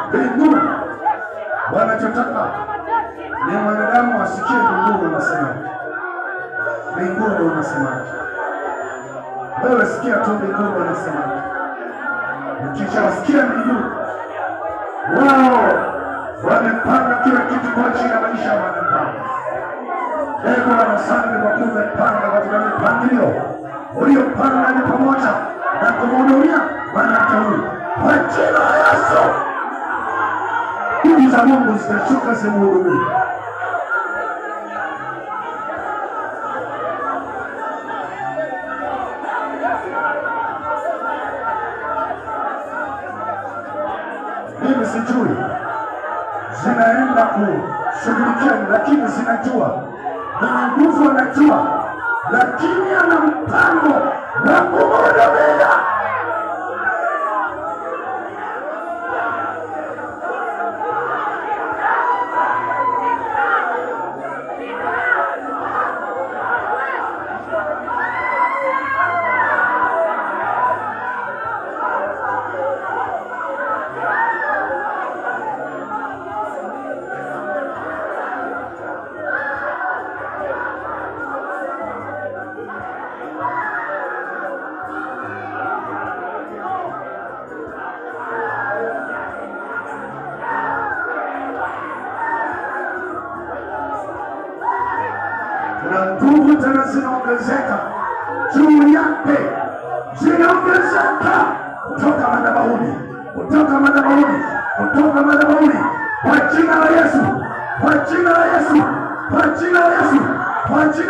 Mbinguni wanachotaka ni mwanadamu asikie mbinguni unasemaje. Mbinguni unasemaje? Wewe sikia tu mbinguni unasemaje. Ukishasikia mbinguni, wao wamepanga kila kitu kwa ajili ya maisha ya wanadamu. Bwana, asante kwa kuwa umepanga katika mipangilio uliopanga ni pamoja na kumhudumia wanadamu. Kwa jina la Yesu, nguvu za Mungu zitashuka zimhudumie. Mimi sijui zinaenda kushughulikia, lakini zinajua. Mwenye nguvu anajua, lakini ana mpango wa kumhudumia. Na nguvu tena zinaongezeka juu yake, zinaongezeka kutoka madhabahuni, kutoka madhabahuni, kutoka madhabahuni, kwa jina la Yesu, kwa jina la Yesu, kwa jina la Yesu, kwa jina